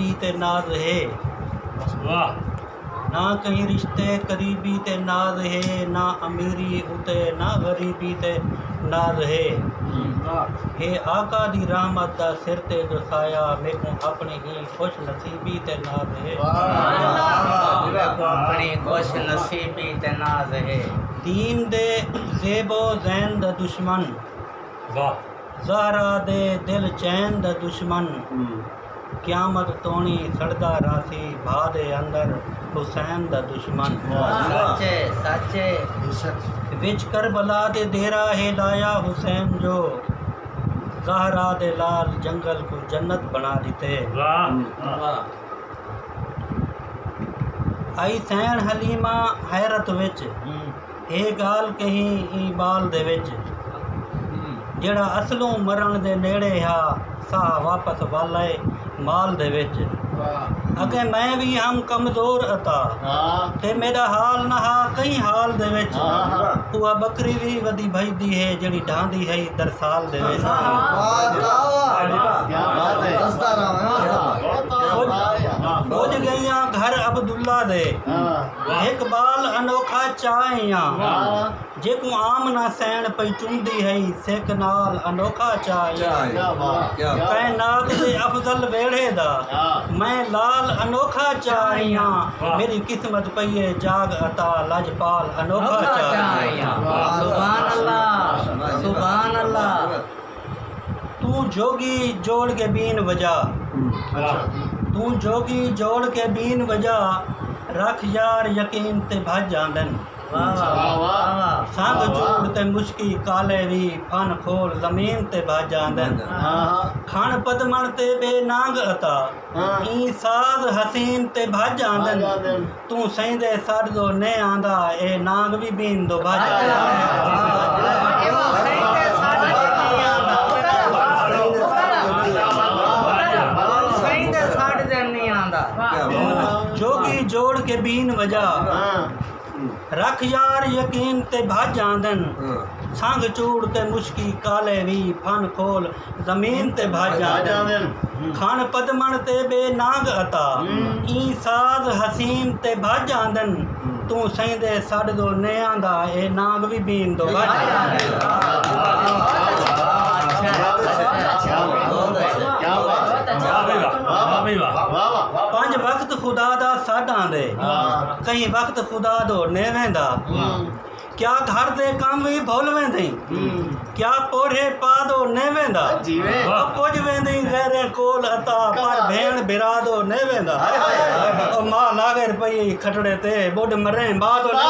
गरीबी ते नाज है। वाह ना कहीं रिश्ते करीबी ते नाज है, ना अमीरी उते ना गरीबी ते नाज है। हे आका दी रहमत दा सिर ते जो साया, मेको अपनी ही खुश नसीबी ते नाज है। अपनी खुश नसीबी ते नाज है। दीन दे ज़ेबो ज़ैन दा दुश्मन, वाह ज़हरा दे दिल चैन दा दुश्मन। क़यामत तोणी सड़दा रासी, भा दे अंदर हुसैन दा दुश्मन। सच्चे सच्चे विच करबला दे डेरा है लाया हुसैन जो, ज़हरा दे लाल जंगल को जन्नत बना दिते। वाह आई सैन हलीमा हैरत विच, ए गाल कहीं ई बाल दे विच। जेड़ा असलों मरण दे नेड़े हा, सा वापस वाले माल दे विच। अगे मैं भी हम कमज़ोर अता, ते मेरा हाल ना हा कई हाल दे विच। उहा बकरी भी वदी भजदी है, जड़ी ढांदी है दरसाल दे विच। खोज गईयां घर अब्दुल्ला दे, एक बाल अनोखा चाइयां। जेको आम ना सैन पई चुंदी है, सेक नाल अनोखा चाइयां। कायनात दे अफजल वेड़े दा, मैं लाल अनोखा चाइयां। मेरी किस्मत पई है जाग अता, लाजपाल अनोखा चाइयां। सुभान अल्लाह सुभान अल्लाह। तू जोगी जोड़ के बीन वजा, तू जोगी जोड़ के बीन वजा। रख यार यकीन ते भज आंदन, संग जोड़ ते मुश्की काले भी। फन खोल जमीन ते भज आंदन, खण पदमण ते बेनांग अता। ई साज हसीन ते भज आंदन। तू सैंदे सर दो ने आंदा, ए नांग भी बीन दो भज जोगी जोड़ के बीन वजा। रख यार यकीन ते भज आंदन, संग चूड़ ते मुश्की काले भी। फन खोल जमीन ते भज आंदन, खण पदमण ते बेनांग अता। ई साज हसीन ते भज आंदन। तू सैंदे सड़ दो ने आंदा, ए नांग भी बीन दो भज पंज वक्त खुदा दा साडां दे, कई वक्त खुदा दो ने वेंदा। क्या घर दे काम भी भुल वेंदई, क्या पोरे पा दो ने वेंदा। कुछ वेंदई गैरे कोल अता, पर भेण बिरा दो ने वेंदा। ओ मां लागे रुपये खटड़े ते, बुढ़ मरे मां दो ने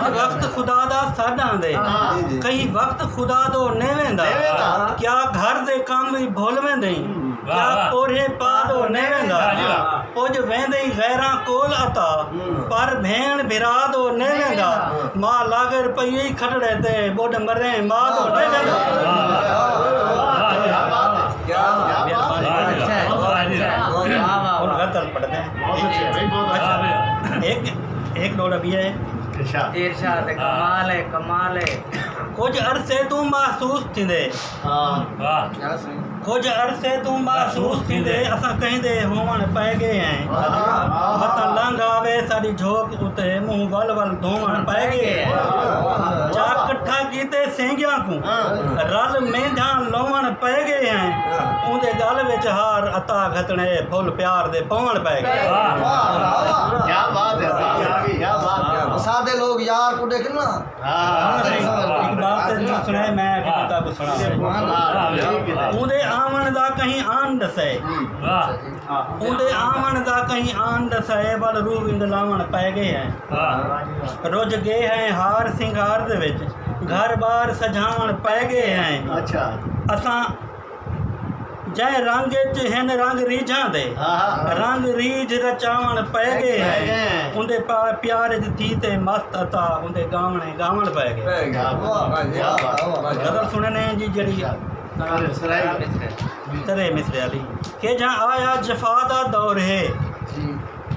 वक्त खुदा दा साडां दे, कई वक्त खुदा दो ने वेंदा। क्या घर दे काम भी भुल वेंदई, क्या पोरे पा दो ने वेंदा। कुछ वेंदई गैरां कोल अता, पर भेण बिरा दो ने वेंदा। मां लागे रुपये खटड़े ते, बुढ़ मरे मां दो ने वेंदा। पढ़ते हैं एक डोड़ा भी है। इरशाद कमाल है कमाल है। कुछ अरसे तू महसूस थींदे, कुछ अरसे तू महसूस थींदे। असां कहिंदे होवण पै गए हैं। मत लंघ आवे साडी झोक उते, मुंह वल वल धोवण पै गए हैं। चा कट्ठा कीते सेंगियां को, रल मेंढां लोवण पै गए हैं। उंदे गल विच हार अता घतणे, फुल प्यार दे पवण पै गए। क्या बात है, क्या बात है। सादे लोग यार को देख ना। एक बात ते सुनाए, मैं कविता को सुना। उंदे आवन दा कहीं आन दसे, उंदे आवन दा कहीं आन दसे। वल रूह विंद लावण पै गए हैं। रुझ गए हैं हार सिंगार दे विच, घर बार सजावण पै गए हैं। अच्छा असां जै रंग च हिन रंग रीझां दे, रंग रीझ रचावण पै गए हैं। उंदे प्यार च थी ते मस्त अता, उंदे गावणे गावण पै गए। गज़ल सुनने जी जड़ी तरे मिसरे वाली के जहाँ आया जफा दा दौर है,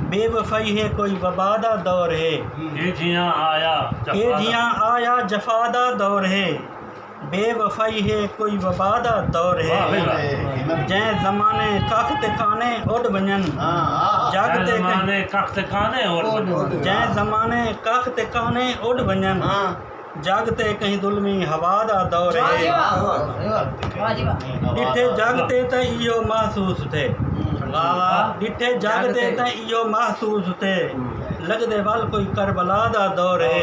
बेवफाई है कोई वबा दा दौर है ये जियां आया ये जियां आया जफा दा दौर है बेवफाई है कोई वबा दा दौर है जै ज़माने कख ते काने उड वञन जग ते ज़माने कख ते काने और जै ज़माने कख ते काने उड वञन जग ते कहीं दुल्मी हवा दा दौर है डिठे जग ते त इहो महसूस थे डिठे जग ते त इहो महसूस थे लगदे वल कोई करबला दा दौर है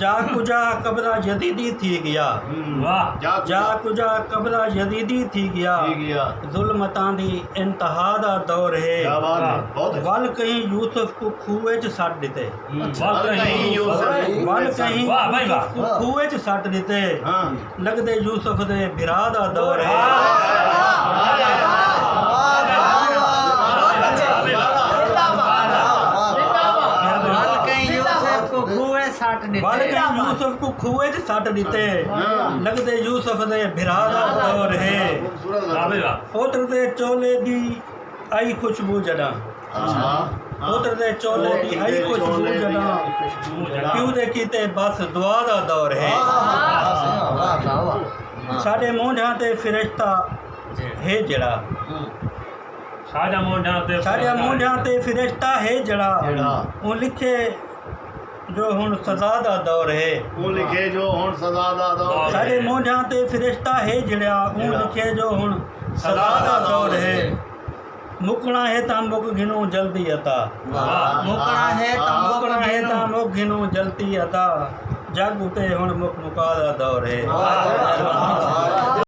जा कुजा कब्रा यजीदी थी गया वाह जा कुजा कब्रा यजीदी थी गया जुल्मतां दी इंतहा दा दौर है वल कहीं यूसुफ को खूहे च सट दिते वल कहीं वाह भाई वाह को खूहे च सट दिते लगदे यूसुफ दे भिरा दा दौर है वल कहीं यूसुफ को खूहे च सट दिते लगदे यूसुफ दे भिरा दा दौर है वाह भाई वाह पुत्र दे चोले दी आई खुशबू जड़ा पुत्र दे चोले दी आई खुशबू जड़ा क्यों दे कीते बस दुआ दा दौर है साडे मोंढां ते फिरिश्ता है जड़ा साडा मोंढां ते फिरिश्ता है जड़ा ਉਹ लिखे जो हुण सज़ा दा दौर है ਉਹ ਲਿਖੇ ਜੋ ਹੁਣ ਸਜ਼ਾ ਦਾ ਦੌਰ साडे मोंढां ते फिरिश्ता है जड़ा ਉਹ लिखे जो हुण सज़ा दा दौर है मुकना है तां मुक घिनो जल्दी अता मुकना है तां मुक घिनो जल्दी अता जग उते हुण मुक मुका दा दौर है